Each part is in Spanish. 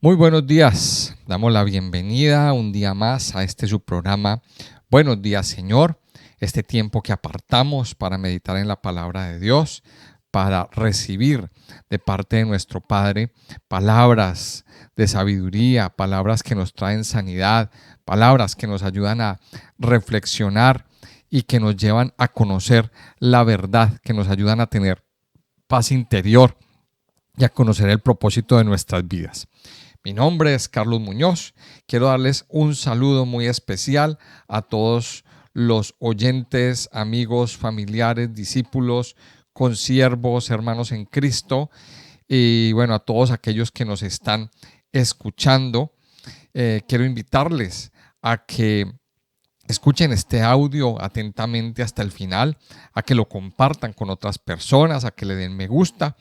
Muy buenos días, damos la bienvenida un día más a este su programa Buenos días Señor, este tiempo que apartamos para meditar en la palabra de Dios, para recibir de parte de nuestro Padre palabras de sabiduría, palabras que nos traen sanidad, palabras que nos ayudan a reflexionar y que nos llevan a conocer la verdad, que nos ayudan a tener paz interior y a conocer el propósito de nuestras vidas. Mi nombre es Carlos Muñoz. Quiero darles un saludo muy especial a todos los oyentes, amigos, familiares, discípulos, consiervos, hermanos en Cristo y bueno, a todos aquellos que nos están escuchando. Quiero invitarles a que escuchen este audio atentamente hasta el final, a que lo compartan con otras personas, a que le den me gusta,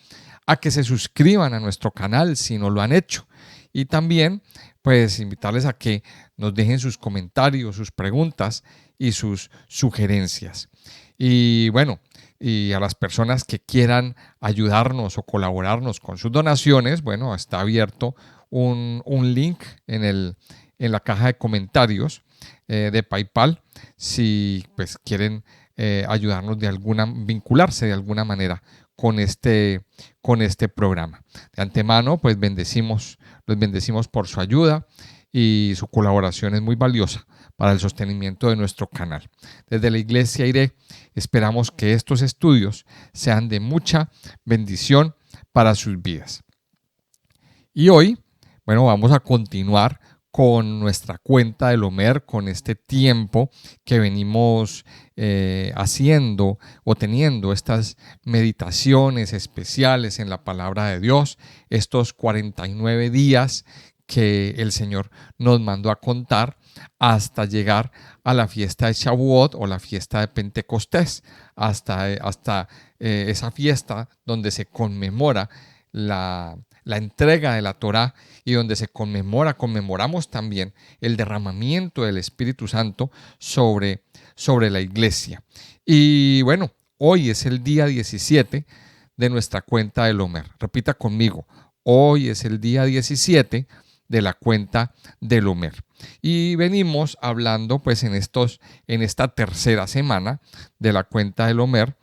a que se suscriban a nuestro canal si no lo han hecho. Y también, pues, invitarles a que nos dejen sus comentarios, sus preguntas y sus sugerencias. Y bueno, y a las personas que quieran ayudarnos o colaborarnos con sus donaciones, bueno, está abierto un link en la caja de comentarios de PayPal si pues quieren ayudarnos vincularse de alguna manera con este programa. De antemano, pues los bendecimos por su ayuda y su colaboración es muy valiosa para el sostenimiento de nuestro canal. Desde la Iglesia Iré esperamos que estos estudios sean de mucha bendición para sus vidas. Y hoy, bueno, vamos a continuar con nuestra cuenta del Homer, con este tiempo que venimos haciendo o teniendo estas meditaciones especiales en la palabra de Dios, estos 49 días que el Señor nos mandó a contar hasta llegar a la fiesta de Shavuot o la fiesta de Pentecostés, hasta esa fiesta donde se conmemora la entrega de la Torá y donde conmemoramos también el derramamiento del Espíritu Santo sobre la iglesia. Y bueno, hoy es el día 17 de nuestra cuenta del Homer. Repita conmigo, hoy es el día 17 de la cuenta del Homer. Y venimos hablando pues en esta tercera semana de la cuenta del Homer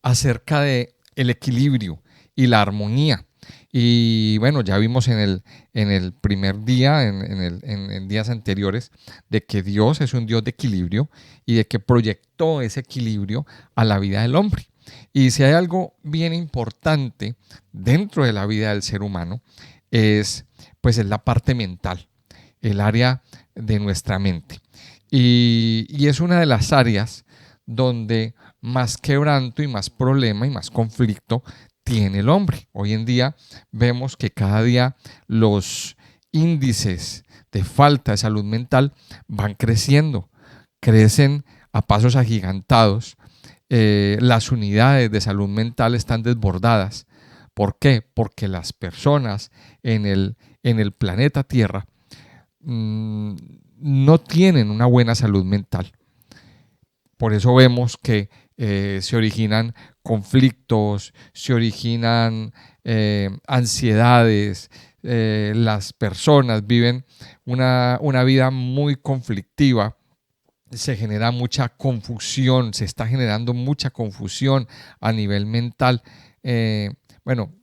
acerca de el equilibrio y la armonía. Y bueno, ya vimos en el primer día, en días anteriores, de que Dios es un Dios de equilibrio y de que proyectó ese equilibrio a la vida del hombre. Y si hay algo bien importante dentro de la vida del ser humano, pues es la parte mental, el área de nuestra mente. Y es una de las áreas donde más quebranto y más problema y más conflicto tiene el hombre. Hoy en día vemos que cada día los índices de falta de salud mental van creciendo, crecen a pasos agigantados. Las unidades de salud mental están desbordadas. ¿Por qué? Porque las personas en el planeta Tierra no tienen una buena salud mental. Por eso vemos que se originan conflictos, se originan ansiedades, las personas viven una vida muy conflictiva, se genera mucha confusión, se está generando mucha confusión a nivel mental, bueno,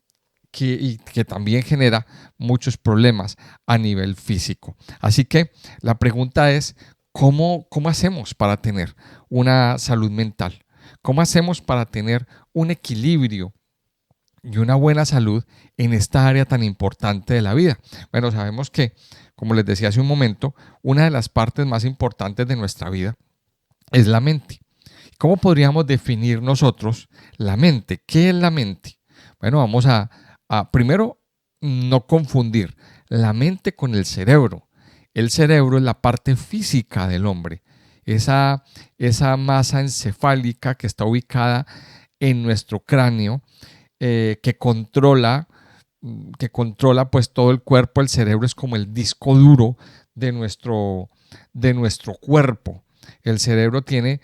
que también genera muchos problemas a nivel físico. Así que la pregunta es, ¿cómo hacemos para tener una salud mental? ¿Cómo hacemos para tener un equilibrio y una buena salud en esta área tan importante de la vida? Bueno, sabemos que, como les decía hace un momento, una de las partes más importantes de nuestra vida es la mente. ¿Cómo podríamos definir nosotros la mente? ¿Qué es la mente? Bueno, vamos a primero no confundir la mente con el cerebro. El cerebro es la parte física del hombre, esa masa encefálica que está ubicada en nuestro cráneo, que controla pues todo el cuerpo. El cerebro es como el disco duro de nuestro cuerpo. El cerebro tiene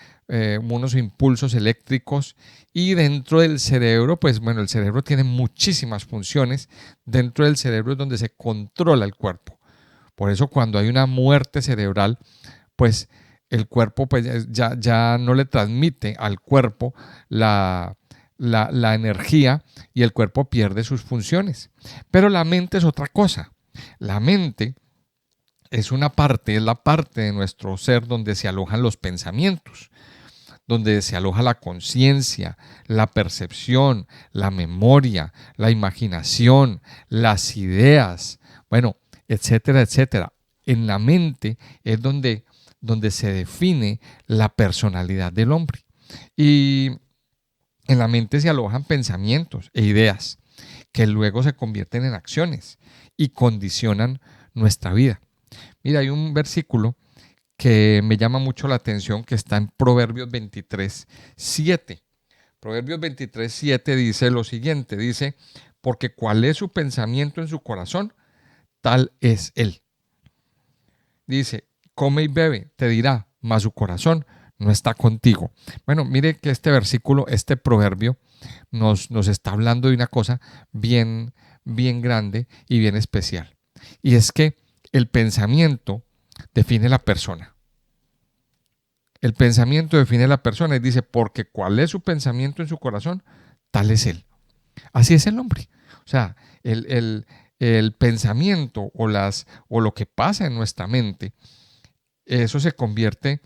unos impulsos eléctricos y dentro del cerebro, pues bueno, el cerebro tiene muchísimas funciones. Dentro del cerebro es donde se controla el cuerpo. Por eso cuando hay una muerte cerebral, pues el cuerpo pues, ya no le transmite al cuerpo la energía y el cuerpo pierde sus funciones. Pero la mente es otra cosa. La mente es la parte de nuestro ser donde se alojan los pensamientos, donde se aloja la conciencia, la percepción, la memoria, la imaginación, las ideas, bueno, etcétera, etcétera. En la mente es donde se define la personalidad del hombre. Y en la mente se alojan pensamientos e ideas que luego se convierten en acciones y condicionan nuestra vida. Mira, hay un versículo que me llama mucho la atención que está en Proverbios 23:7. Proverbios 23:7 dice lo siguiente, dice, porque cuál es su pensamiento en su corazón, tal es él. Dice, come y bebe, te dirá, mas su corazón no está contigo. Bueno, mire que este versículo, este proverbio, nos está hablando de una cosa bien, bien grande y bien especial. Y es que el pensamiento define la persona. El pensamiento define la persona y dice, porque cuál es su pensamiento en su corazón, tal es él. Así es el hombre. O sea, el pensamiento o lo que pasa en nuestra mente, eso se convierte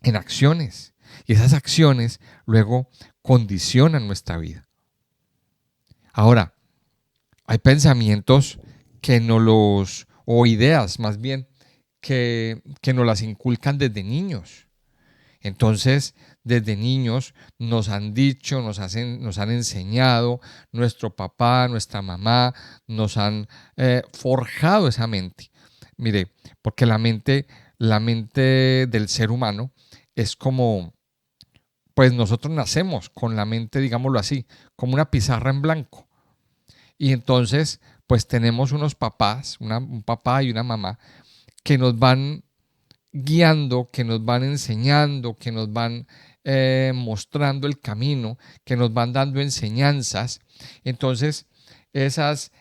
en acciones. Y esas acciones luego condicionan nuestra vida. Ahora, hay pensamientos que o ideas más bien, que nos las inculcan desde niños. Entonces, desde niños nos han dicho, nos han enseñado, nuestro papá, nuestra mamá, nos han forjado esa mente. Mire, porque la mente del ser humano es como, pues nosotros nacemos con la mente, digámoslo así, como una pizarra en blanco. Y entonces, pues tenemos unos papás, un papá y una mamá, que nos van guiando, que nos van enseñando, que nos van mostrando el camino, que nos van dando enseñanzas. Entonces, esas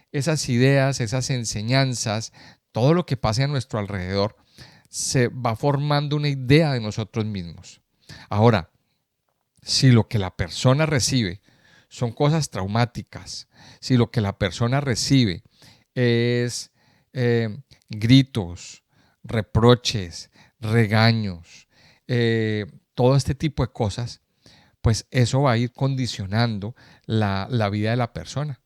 ideas, esas enseñanzas, todo lo que pasa a nuestro alrededor, se va formando una idea de nosotros mismos. Ahora, si lo que la persona recibe son cosas traumáticas, si lo que la persona recibe es gritos, reproches, regaños, todo este tipo de cosas, pues eso va a ir condicionando la vida de la persona.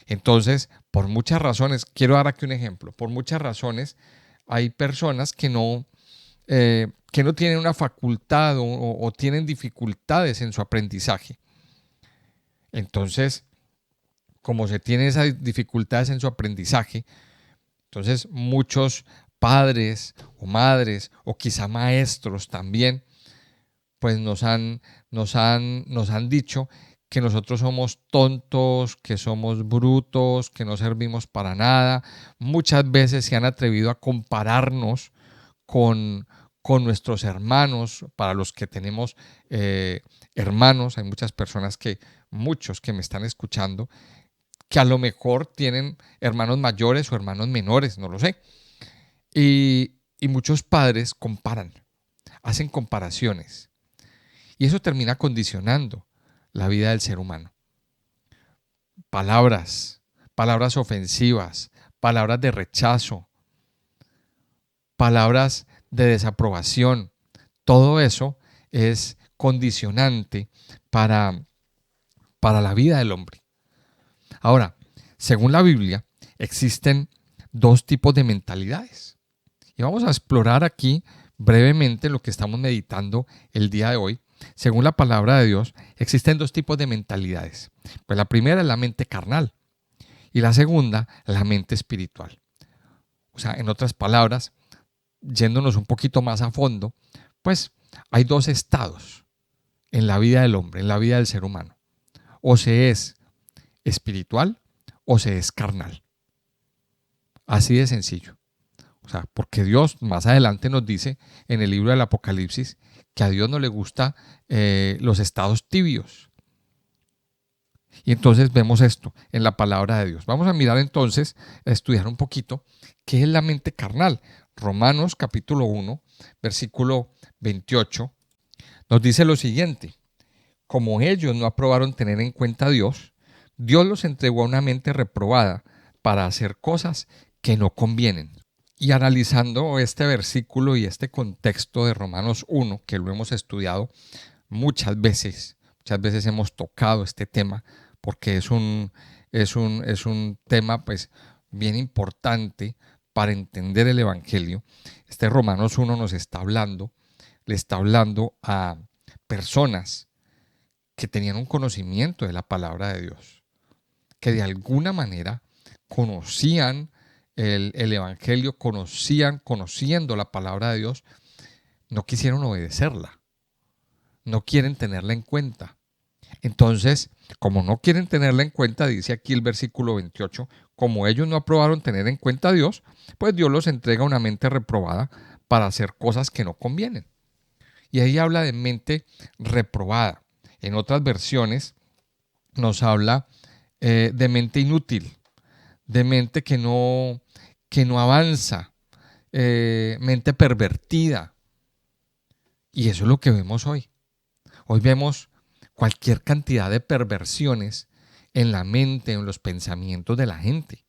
Entonces, por muchas razones, quiero dar aquí un ejemplo, por muchas razones hay personas que no tienen una facultad o tienen dificultades en su aprendizaje. Entonces, como se tienen esas dificultades en su aprendizaje, entonces muchos padres o madres o quizá maestros también, pues nos han dicho que nosotros somos tontos, que somos brutos, que no servimos para nada. Muchas veces se han atrevido a compararnos con, con nuestros hermanos, para los que tenemos hermanos. Hay muchos que me están escuchando, que a lo mejor tienen hermanos mayores o hermanos menores, no lo sé. Y muchos padres comparan, hacen comparaciones. Y eso termina condicionando la vida del ser humano. Palabras ofensivas, palabras de rechazo, palabras de desaprobación. Todo eso es condicionante para la vida del hombre. Ahora, según la Biblia, existen dos tipos de mentalidades. Y vamos a explorar aquí brevemente lo que estamos meditando el día de hoy. Según la palabra de Dios, existen dos tipos de mentalidades. Pues la primera es la mente carnal y la segunda, la mente espiritual. O sea, en otras palabras, yéndonos un poquito más a fondo, pues hay dos estados en la vida del hombre, en la vida del ser humano. O se es espiritual o se es carnal. Así de sencillo. O O sea, porque Dios más adelante nos dice en el libro del Apocalipsis que a Dios no le gusta los estados tibios. Y entonces vemos esto en la palabra de Dios. Vamos a mirar entonces, a estudiar un poquito qué es la mente carnal. Romanos capítulo 1, versículo 28, nos dice lo siguiente: como ellos no aprobaron tener en cuenta a Dios, Dios los entregó a una mente reprobada para hacer cosas que no convienen. Y analizando este versículo y este contexto de Romanos 1, que lo hemos estudiado muchas veces hemos tocado este tema, porque es un tema pues bien importante para entender el Evangelio. Este Romanos 1 nos está hablando, le está hablando a personas que tenían un conocimiento de la palabra de Dios, que de alguna manera conocían el Evangelio, conociendo la palabra de Dios, no quisieron obedecerla, no quieren tenerla en cuenta. Entonces, como no quieren tenerla en cuenta, dice aquí el versículo 28, como ellos no aprobaron tener en cuenta a Dios, pues Dios los entrega una mente reprobada para hacer cosas que no convienen. Y ahí habla de mente reprobada. En otras versiones nos habla de mente inútil, de mente que no avanza, mente pervertida. Y eso es lo que vemos hoy. Hoy vemos cualquier cantidad de perversiones en la mente, en los pensamientos de la gente.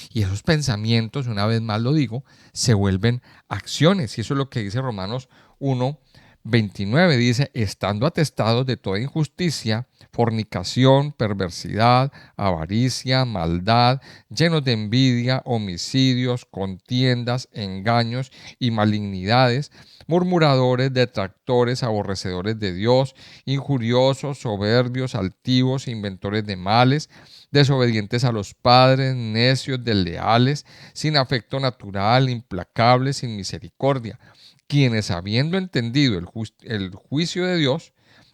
Y esos pensamientos, una vez más lo digo, se vuelven acciones. Y eso es lo que dice Romanos 1, 29. Dice, estando atestados de toda injusticia, fornicación, perversidad, avaricia, maldad, llenos de envidia, homicidios, contiendas, engaños y malignidades, murmuradores, detractores, aborrecedores de Dios, injuriosos, soberbios, altivos, inventores de males, desobedientes a los padres, necios, desleales, sin afecto natural, implacables, sin misericordia, quienes habiendo entendido el juicio de Dios,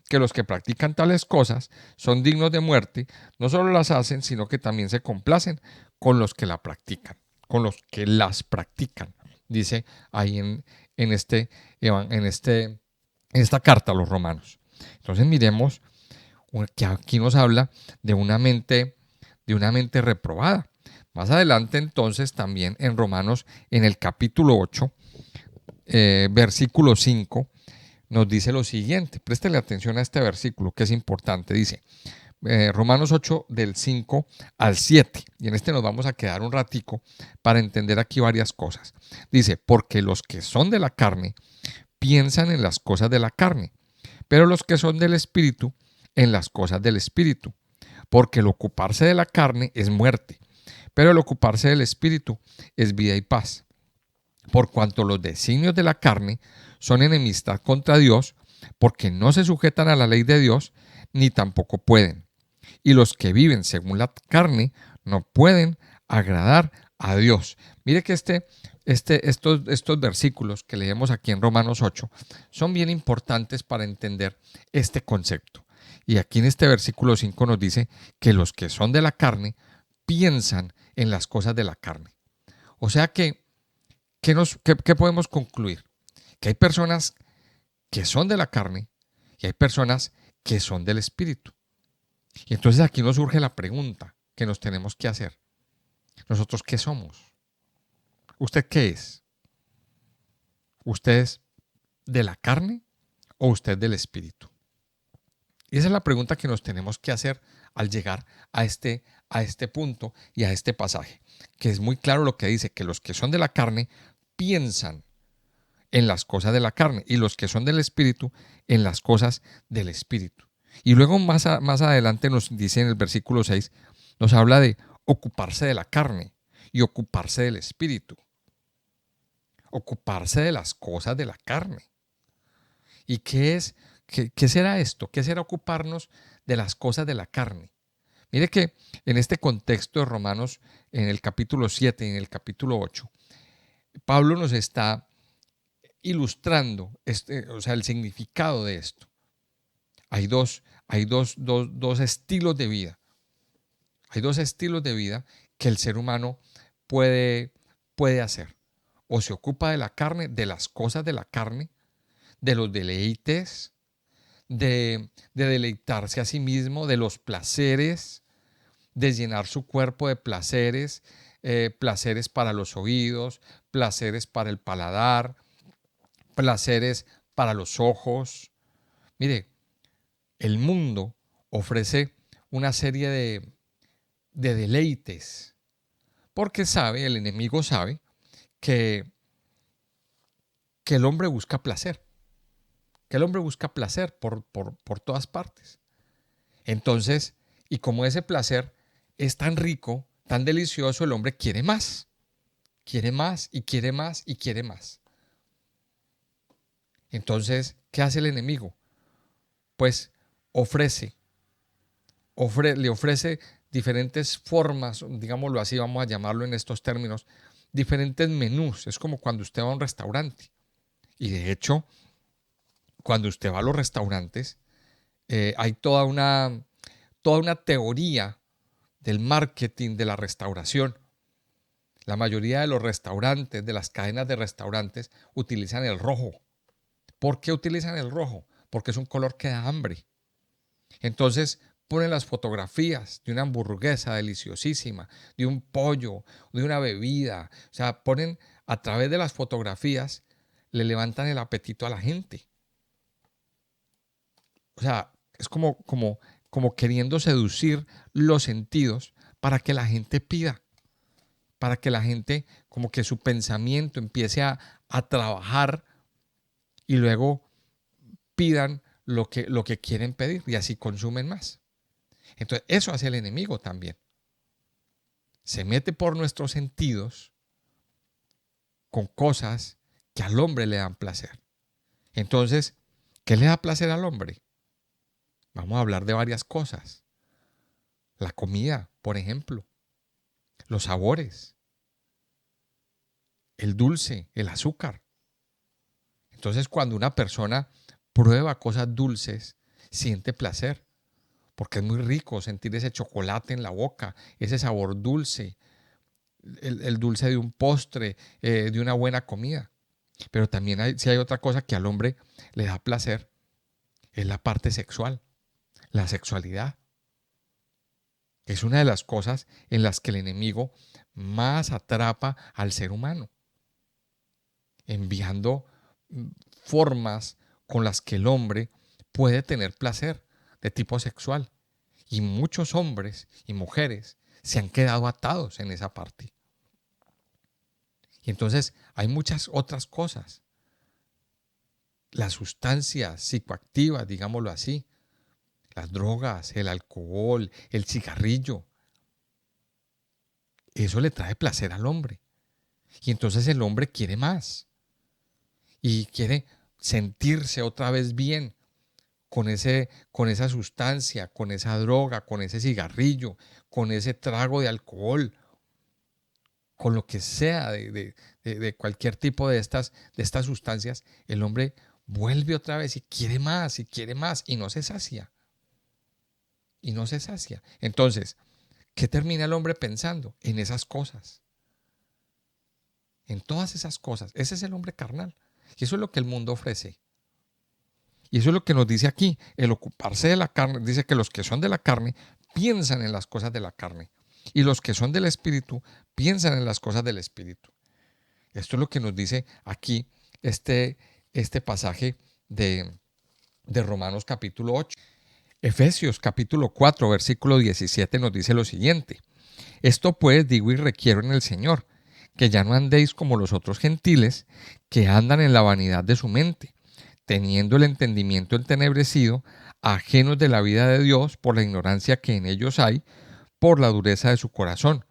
que los que practican tales cosas son dignos de muerte, no solo las hacen, sino que también se complacen con los que la practican, con los que las practican, dice ahí en esta carta a los romanos. Entonces miremos que aquí nos habla de una mente reprobada. Más adelante entonces también en Romanos, en el capítulo 8, versículo 5, nos dice lo siguiente. Préstele atención a este versículo que es importante. Dice Romanos 8 del 5 al 7. Y en este nos vamos a quedar un ratico para entender aquí varias cosas. Dice, porque los que son de la carne piensan en las cosas de la carne, pero los que son del Espíritu en las cosas del Espíritu. Porque el ocuparse de la carne es muerte, pero el ocuparse del Espíritu es vida y paz. Por cuanto los designios de la carne son enemistad contra Dios, porque no se sujetan a la ley de Dios, ni tampoco pueden. Y los que viven según la carne no pueden agradar a Dios. Mire que estos versículos que leemos aquí en Romanos 8 son bien importantes para entender este concepto. Y aquí en este versículo 5 nos dice que los que son de la carne piensan en las cosas de la carne. O sea que, ¿qué podemos concluir? Que hay personas que son de la carne y hay personas que son del Espíritu. Y entonces aquí nos surge la pregunta que nos tenemos que hacer. ¿Nosotros qué somos? ¿Usted qué es? ¿Usted es de la carne o usted del Espíritu? Y esa es la pregunta que nos tenemos que hacer al llegar a este punto y a este pasaje, que es muy claro lo que dice, que los que son de la carne piensan en las cosas de la carne y los que son del Espíritu en las cosas del Espíritu. Y luego más adelante nos dice en el versículo 6, nos habla de ocuparse de la carne y ocuparse del Espíritu. Ocuparse de las cosas de la carne. ¿Y qué es? ¿Qué será esto? ¿Qué será ocuparnos de las cosas de la carne? Mire que en este contexto de Romanos, en el capítulo 7 y en el capítulo 8, Pablo nos está ilustrando el significado de esto. Hay dos estilos de vida. Hay dos estilos de vida que el ser humano puede hacer. o se ocupa de la carne, de las cosas de la carne, de los deleites, de deleitarse a sí mismo, de los placeres, de llenar su cuerpo de placeres, placeres para los oídos, placeres para el paladar, placeres para los ojos. Mire, el mundo ofrece una serie de deleites, porque sabe, el enemigo sabe, que, que el hombre busca placer, que el hombre busca placer por todas partes. Entonces, y como ese placer es tan rico, tan delicioso, el hombre quiere más y quiere más y quiere más. Entonces, ¿qué hace el enemigo? Pues le ofrece diferentes formas, digámoslo así, vamos a llamarlo en estos términos, diferentes menús. Es como cuando usted va a un restaurante. Y de hecho, cuando usted va a los restaurantes, hay toda una teoría del marketing de la restauración. La mayoría de los restaurantes, de las cadenas de restaurantes, utilizan el rojo. ¿Por qué utilizan el rojo? Porque es un color que da hambre. Entonces ponen las fotografías de una hamburguesa deliciosísima, de un pollo, de una bebida. O sea, ponen a través de las fotografías, le levantan el apetito a la gente. O sea, es como queriendo seducir los sentidos para que la gente pida, para que la gente, como que su pensamiento empiece a trabajar y luego pidan lo que quieren pedir y así consumen más. Entonces, eso hace el enemigo también. Se mete por nuestros sentidos con cosas que al hombre le dan placer. Entonces, ¿qué le da placer al hombre? Vamos a hablar de varias cosas. La comida, por ejemplo, los sabores, el dulce, el azúcar. Entonces, cuando una persona prueba cosas dulces, siente placer, porque es muy rico sentir ese chocolate en la boca, ese sabor dulce, el dulce de un postre, de una buena comida. Pero también si hay otra cosa que al hombre le da placer, es la parte sexual, la sexualidad. Es una de las cosas en las que el enemigo más atrapa al ser humano, enviando formas con las que el hombre puede tener placer de tipo sexual. Y muchos hombres y mujeres se han quedado atados en esa parte. Y entonces hay muchas otras cosas. Las sustancias psicoactivas, digámoslo así, las drogas, el alcohol, el cigarrillo, eso le trae placer al hombre. Y entonces el hombre quiere más y quiere sentirse otra vez bien con esa sustancia, con esa droga, con ese cigarrillo, con ese trago de alcohol, con lo que sea de cualquier tipo de estas sustancias. El hombre vuelve otra vez y quiere más y no se sacia. Y no se sacia. Entonces, ¿qué termina el hombre pensando? En esas cosas. En todas esas cosas. Ese es el hombre carnal. Y eso es lo que el mundo ofrece. Y eso es lo que nos dice aquí. El ocuparse de la carne, dice que los que son de la carne piensan en las cosas de la carne. Y los que son del espíritu piensan en las cosas del espíritu. Esto es lo que nos dice aquí este pasaje de Romanos capítulo 8. Efesios capítulo 4, versículo 17 nos dice lo siguiente. Esto pues digo y requiero en el Señor, que ya no andéis como los otros gentiles, que andan en la vanidad de su mente, teniendo el entendimiento entenebrecido, ajenos de la vida de Dios por la ignorancia que en ellos hay, por la dureza de su corazón,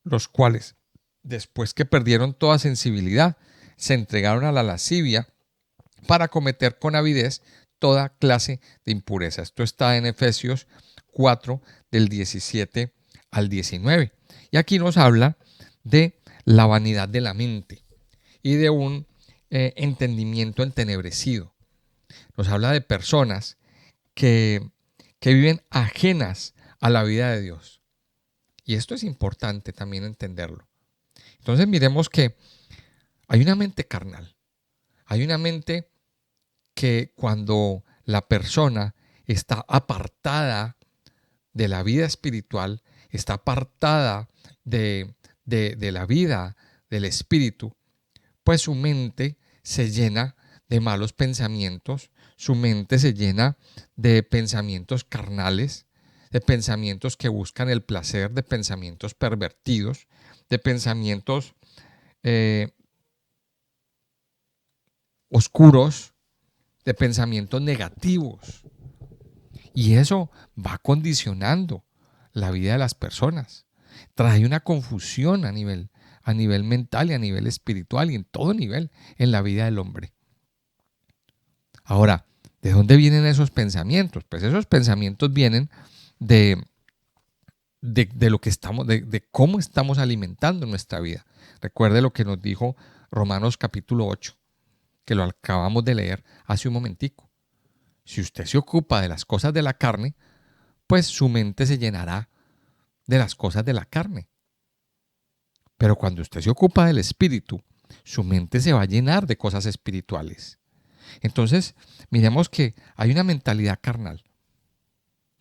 los cuales, después que perdieron toda sensibilidad, se entregaron a la lascivia para cometer con avidez toda clase de impureza. Esto está en Efesios 4, del 17 al 19. Y aquí nos habla de la vanidad de la mente y de un entendimiento entenebrecido. Nos habla de personas que viven ajenas a la vida de Dios. Y esto es importante también entenderlo. Entonces miremos que Hay una mente carnal, hay una mente que cuando la persona está apartada de la vida espiritual, está apartada de la vida del espíritu, pues su mente se llena de malos pensamientos, su mente se llena de pensamientos carnales, de pensamientos que buscan el placer, de pensamientos pervertidos, de pensamientos eh, oscuros, de pensamientos negativos. Y eso va condicionando la vida de las personas. Trae una confusión a nivel mental y a nivel espiritual y en todo nivel en la vida del hombre. Ahora, ¿de dónde vienen esos pensamientos? Pues esos pensamientos vienen de, de lo que estamos, de cómo estamos alimentando nuestra vida. Recuerde lo que nos dijo Romanos capítulo 8, que lo acabamos de leer hace un momentico. Si usted se ocupa de las cosas de la carne, pues su mente se llenará de las cosas de la carne. Pero cuando usted se ocupa del espíritu, su mente se va a llenar de cosas espirituales. Entonces, miremos que hay una mentalidad carnal.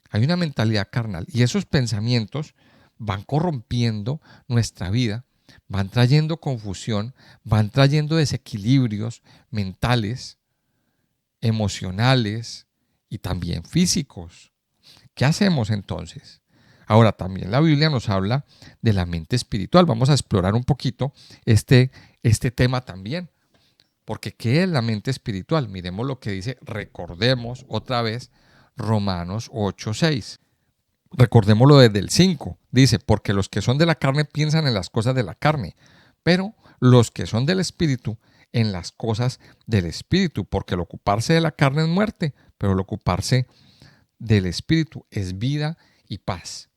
Hay una mentalidad carnal y esos pensamientos van corrompiendo nuestra vida, van trayendo confusión, van trayendo desequilibrios mentales, emocionales y también físicos. ¿Qué hacemos entonces? Ahora, también la Biblia nos habla de la mente espiritual. Vamos a explorar un poquito este tema también. Porque ¿qué es la mente espiritual? Miremos lo que dice, recordemos otra vez Romanos 8:6. Recordémoslo desde el 5. Dice, porque los que son de la carne piensan en las cosas de la carne, pero los que son del espíritu en las cosas del espíritu, porque el ocuparse de la carne es muerte, pero el ocuparse del espíritu es vida y paz.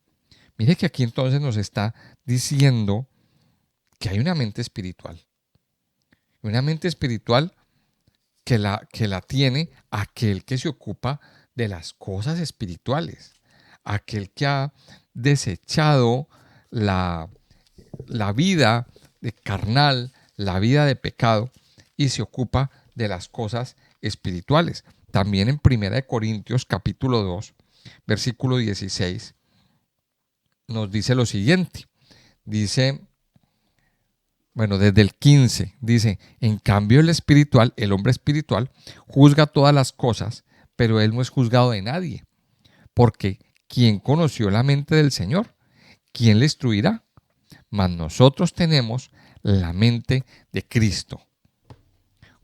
Mire que aquí entonces nos está diciendo que hay una mente espiritual. Una mente espiritual que la tiene aquel que se ocupa de las cosas espirituales. Aquel que ha desechado la vida de carnal, la vida de pecado y se ocupa de las cosas espirituales. También en 1 Corintios capítulo 2, versículo 16, nos dice lo siguiente. Dice, bueno, desde el 15, dice, en cambio el hombre espiritual, juzga todas las cosas, pero él no es juzgado de nadie. Porque ¿quién conoció la mente del Señor? ¿Quién le instruirá? Mas nosotros tenemos la mente de Cristo.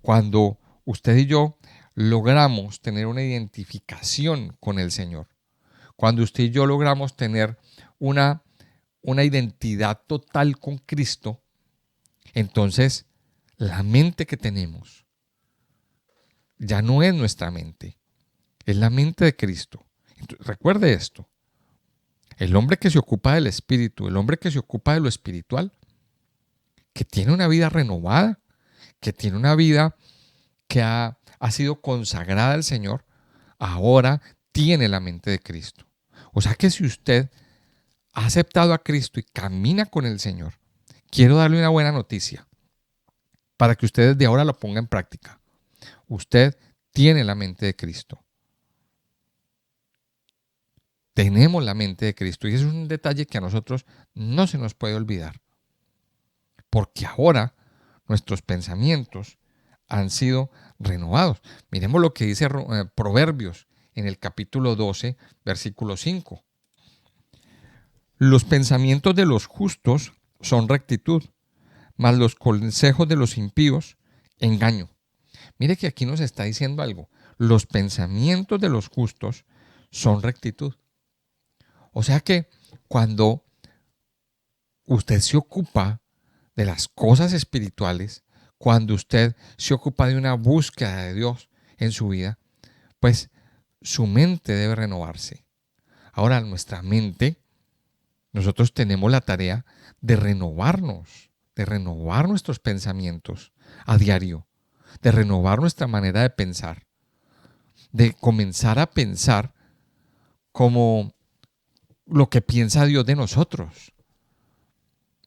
Cuando usted y yo logramos tener una identificación con el Señor, cuando usted y yo logramos tener una identidad total con Cristo, entonces la mente que tenemos ya no es nuestra mente, es la mente de Cristo. Entonces, recuerde esto, el hombre que se ocupa del espíritu, el hombre que se ocupa de lo espiritual, que tiene una vida renovada, que tiene una vida que ha sido consagrada al Señor, ahora tiene la mente de Cristo. O sea que si usted ha aceptado a Cristo y camina con el Señor, quiero darle una buena noticia para que usted desde ahora lo ponga en práctica. Usted tiene la mente de Cristo. Tenemos la mente de Cristo y ese es un detalle que a nosotros no se nos puede olvidar. Porque ahora nuestros pensamientos han sido renovados. Miremos lo que dice Proverbios en el capítulo 12, versículo 5. Los pensamientos de los justos son rectitud, mas los consejos de los impíos, engaño. Mire que aquí nos está diciendo algo. Los pensamientos de los justos son rectitud. O sea que cuando usted se ocupa de las cosas espirituales, cuando usted se ocupa de una búsqueda de Dios en su vida, pues su mente debe renovarse. Ahora, nuestra mente, nosotros tenemos la tarea de renovarnos, de renovar nuestros pensamientos a diario, de renovar nuestra manera de pensar, de comenzar a pensar como lo que piensa Dios de nosotros.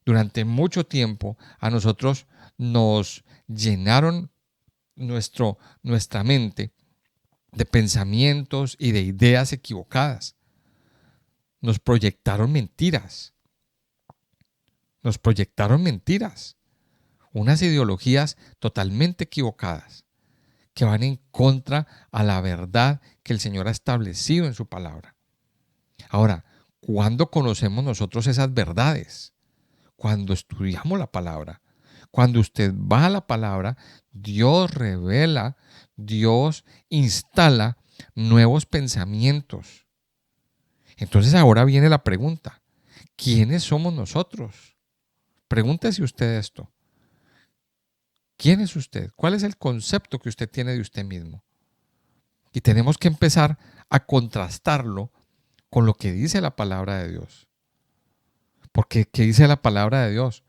Durante mucho tiempo a nosotros nos llenaron nuestra mente de pensamientos y de ideas equivocadas. Nos proyectaron mentiras. Nos proyectaron mentiras. Unas ideologías totalmente equivocadas que van en contra a la verdad que el Señor ha establecido en su palabra. Ahora, ¿cuándo conocemos nosotros esas verdades? Cuando estudiamos la palabra. Cuando usted va a la palabra, Dios revela, Dios instala nuevos pensamientos. Entonces ahora viene la pregunta, ¿quiénes somos nosotros? Pregúntese usted esto. ¿Quién es usted? ¿Cuál es el concepto que usted tiene de usted mismo? Y tenemos que empezar a contrastarlo con lo que dice la palabra de Dios. Porque ¿qué dice la palabra de Dios?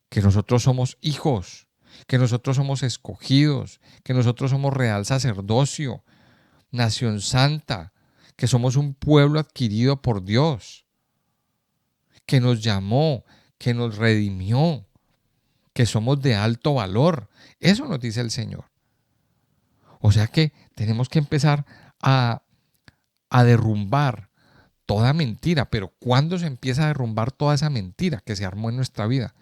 Que nosotros somos hijos, que nosotros somos escogidos, que nosotros somos real sacerdocio, nación santa, que somos un pueblo adquirido por Dios, que nos llamó, que nos redimió, que somos de alto valor. Eso nos dice el Señor. O sea que tenemos que empezar a derrumbar toda mentira. Pero ¿cuándo se empieza a derrumbar toda esa mentira que se armó en nuestra vida?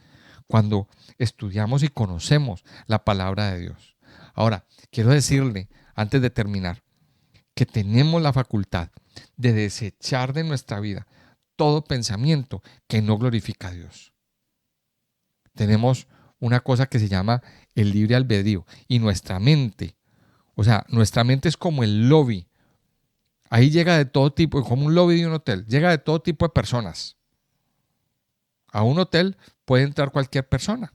Cuando estudiamos y conocemos la palabra de Dios. Ahora, quiero decirle, antes de terminar, que tenemos la facultad de desechar de nuestra vida todo pensamiento que no glorifica a Dios. Tenemos una cosa que se llama el libre albedrío y nuestra mente, o sea, nuestra mente es como el lobby. Ahí llega de todo tipo, como un lobby de un hotel, llega de todo tipo de personas. A un hotel puede entrar cualquier persona.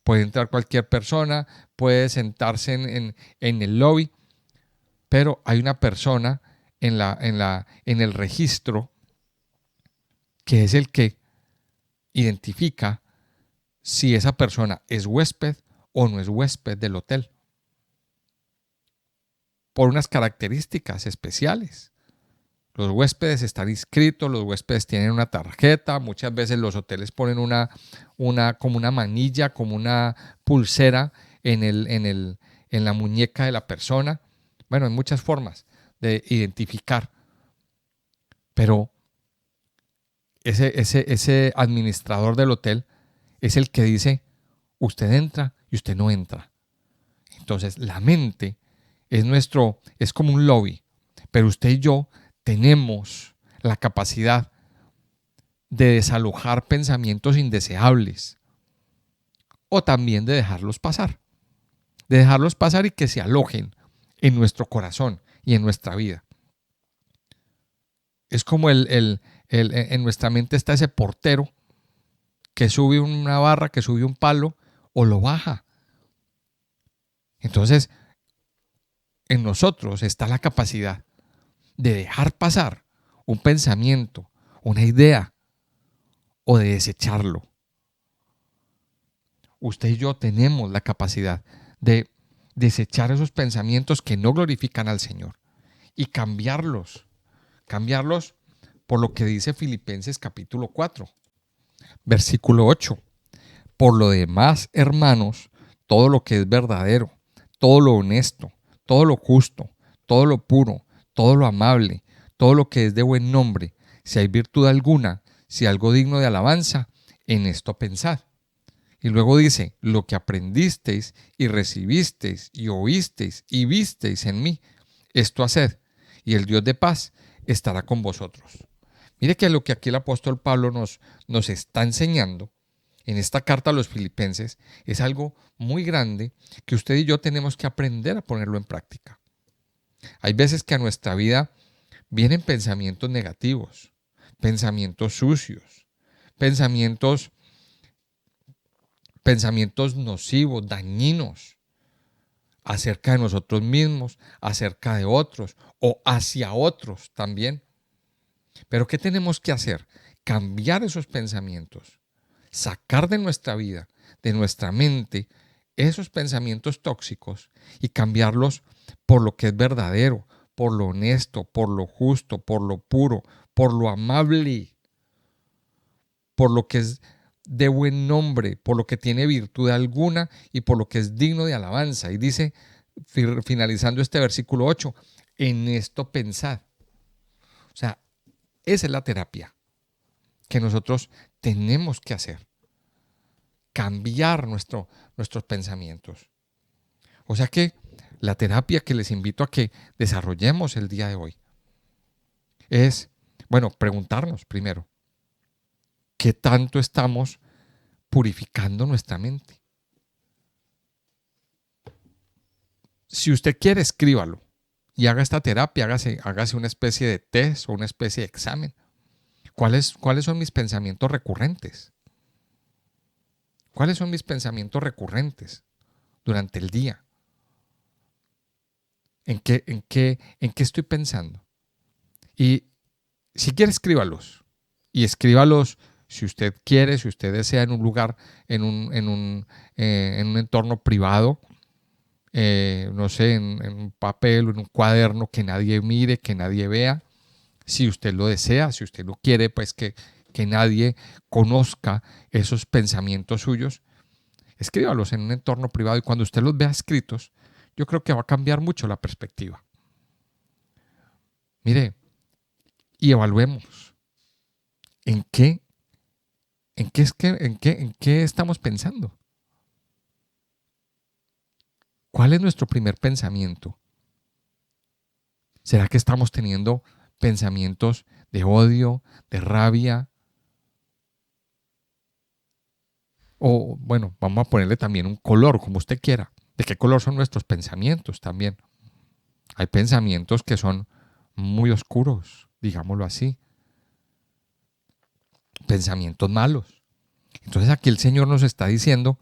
Puede entrar cualquier persona, puede sentarse en el lobby, pero hay una persona en el registro que es el que identifica si esa persona es huésped o no es huésped del hotel, por unas características especiales. Los huéspedes están inscritos, los huéspedes tienen una tarjeta, muchas veces los hoteles ponen como una manilla, como una pulsera en la muñeca de la persona. Bueno, hay muchas formas de identificar, pero ese administrador del hotel es el que dice, usted entra y usted no entra. Entonces, la mente es como un lobby, pero usted y yo tenemos la capacidad de desalojar pensamientos indeseables o también de dejarlos pasar y que se alojen en nuestro corazón y en nuestra vida. Es como en nuestra mente está ese portero que sube una barra, que sube un palo o lo baja. Entonces, en nosotros está la capacidad de dejar pasar un pensamiento, una idea o de desecharlo. Usted y yo tenemos la capacidad de desechar esos pensamientos que no glorifican al Señor y cambiarlos por lo que dice Filipenses capítulo 4, versículo 8. Por lo demás, hermanos, todo lo que es verdadero, todo lo honesto, todo lo justo, todo lo puro, todo lo amable, todo lo que es de buen nombre, si hay virtud alguna, si algo digno de alabanza, en esto pensad. Y luego dice, lo que aprendisteis y recibisteis y oísteis y visteis en mí, esto haced, y el Dios de paz estará con vosotros. Mire que lo que aquí el apóstol Pablo nos está enseñando en esta carta a los filipenses es algo muy grande que usted y yo tenemos que aprender a ponerlo en práctica. Hay veces que a nuestra vida vienen pensamientos negativos, pensamientos sucios, pensamientos nocivos, dañinos acerca de nosotros mismos, acerca de otros o hacia otros también. Pero ¿qué tenemos que hacer? Cambiar esos pensamientos, sacar de nuestra vida, de nuestra mente, esos pensamientos tóxicos y cambiarlos por lo que es verdadero, por lo honesto, por lo justo, por lo puro, por lo amable. por lo que es de buen nombre, por lo que tiene virtud alguna y por lo que es digno de alabanza. Y dice, finalizando este versículo 8, en esto pensad. O sea, esa es la terapia que nosotros tenemos que hacer. Cambiar nuestros pensamientos. O sea que la terapia que les invito a que desarrollemos el día de hoy es, bueno, preguntarnos primero, ¿qué tanto estamos purificando nuestra mente? Si usted quiere, escríbalo y haga esta terapia, hágase una especie de test o una especie de examen. ¿Cuáles son mis pensamientos recurrentes? ¿Cuáles son mis pensamientos recurrentes durante el día? ¿En qué estoy pensando? Y si quiere, escríbalos. Y escríbalos si usted quiere, si usted desea, en un lugar, en un entorno privado, no sé, en un papel o en un cuaderno que nadie mire, que nadie vea. Si usted lo desea, si usted lo quiere, pues que nadie conozca esos pensamientos suyos, escríbalos en un entorno privado y cuando usted los vea escritos, yo creo que va a cambiar mucho la perspectiva. Mire, y evaluemos en qué estamos pensando. ¿Cuál es nuestro primer pensamiento? ¿Será que estamos teniendo pensamientos de odio, de rabia? O bueno, vamos a ponerle también un color, como usted quiera. ¿De qué color son nuestros pensamientos también? Hay pensamientos que son muy oscuros, digámoslo así. Pensamientos malos. Entonces aquí el Señor nos está diciendo,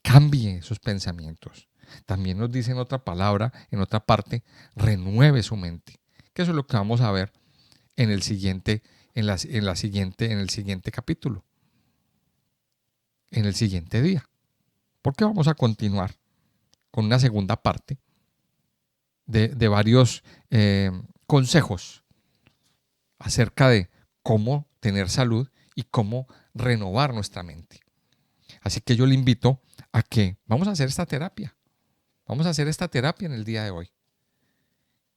cambie esos pensamientos. También nos dice en otra palabra, en otra parte, renueve su mente. Que eso es lo que vamos a ver en el siguiente, en el siguiente capítulo, en el siguiente día. Porque vamos a continuar con una segunda parte de varios consejos acerca de cómo tener salud y cómo renovar nuestra mente. Así que yo le invito a que vamos a hacer esta terapia. Vamos a hacer esta terapia en el día de hoy.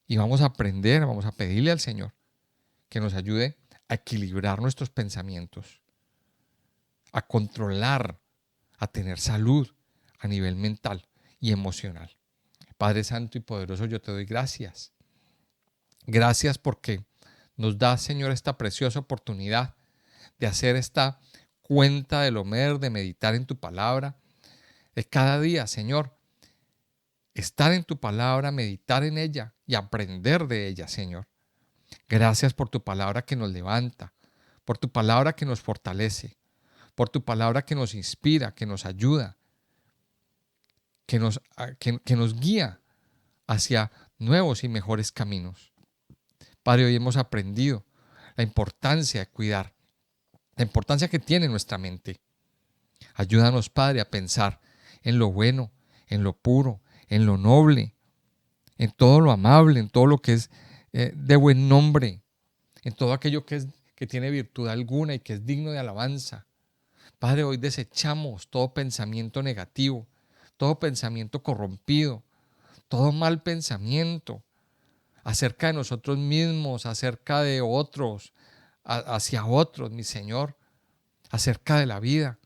Y vamos a aprender, vamos a pedirle al Señor que nos ayude a equilibrar nuestros pensamientos, a controlar, a tener salud a nivel mental y emocional. Padre Santo y Poderoso, yo te doy gracias. Gracias porque nos da, Señor, esta preciosa oportunidad de hacer esta cuenta del Homer, de meditar en tu palabra, de cada día, Señor, estar en tu palabra, meditar en ella y aprender de ella, Señor. Gracias por tu palabra que nos levanta, por tu palabra que nos fortalece, por tu palabra que nos inspira, que nos ayuda, que nos guía hacia nuevos y mejores caminos. Padre, hoy hemos aprendido la importancia de cuidar, la importancia que tiene nuestra mente. Ayúdanos, Padre, a pensar en lo bueno, en lo puro, en lo noble, en todo lo amable, en todo lo que es de buen nombre, en todo aquello que tiene virtud alguna y que es digno de alabanza. Padre, hoy desechamos todo pensamiento negativo, todo pensamiento corrompido, todo mal pensamiento acerca de nosotros mismos, acerca de otros, hacia otros, mi Señor, acerca de la vida.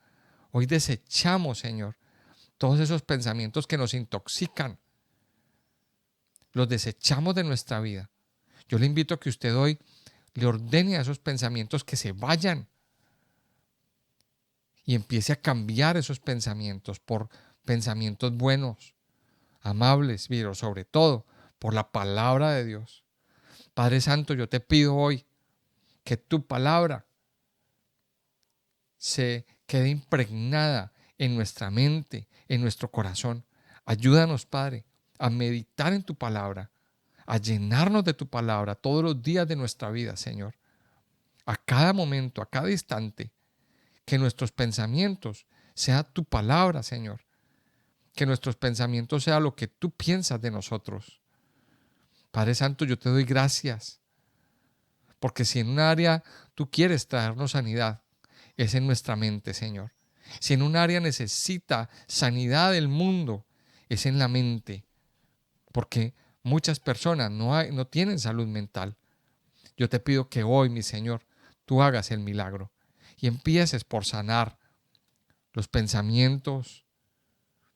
Hoy desechamos, Señor, todos esos pensamientos que nos intoxican. Los desechamos de nuestra vida. Yo le invito a que usted hoy le ordene a esos pensamientos que se vayan y empiece a cambiar esos pensamientos por pensamientos buenos, amables, pero sobre todo por la palabra de Dios. Padre Santo, yo te pido hoy que tu palabra se quede impregnada en nuestra mente, en nuestro corazón. Ayúdanos, Padre, a meditar en tu palabra, a llenarnos de tu palabra todos los días de nuestra vida, Señor. A cada momento, a cada instante, que nuestros pensamientos sea tu palabra, Señor. Que nuestros pensamientos sea lo que tú piensas de nosotros. Padre Santo, yo te doy gracias, porque si en un área tú quieres traernos sanidad, es en nuestra mente, Señor. Si en un área necesita sanidad del mundo, es en la mente, porque muchas personas no tienen salud mental. Yo te pido que hoy, mi Señor, tú hagas el milagro y empieces por sanar los pensamientos,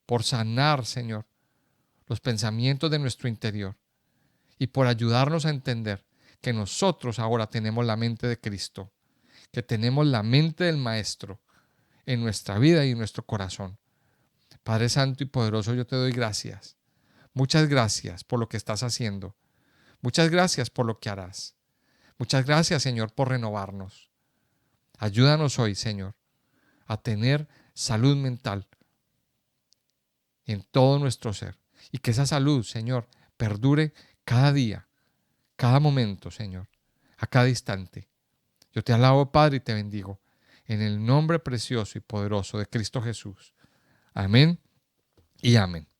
por sanar, Señor, los pensamientos de nuestro interior y por ayudarnos a entender que nosotros ahora tenemos la mente de Cristo, que tenemos la mente del Maestro en nuestra vida y en nuestro corazón. Padre Santo y Poderoso, yo te doy gracias. Muchas gracias por lo que estás haciendo. Muchas gracias por lo que harás. Muchas gracias, Señor, por renovarnos. Ayúdanos hoy, Señor, a tener salud mental en todo nuestro ser. Y que esa salud, Señor, perdure cada día, cada momento, Señor, a cada instante. Yo te alabo, Padre, y te bendigo. En el nombre precioso y poderoso de Cristo Jesús. Amén y amén.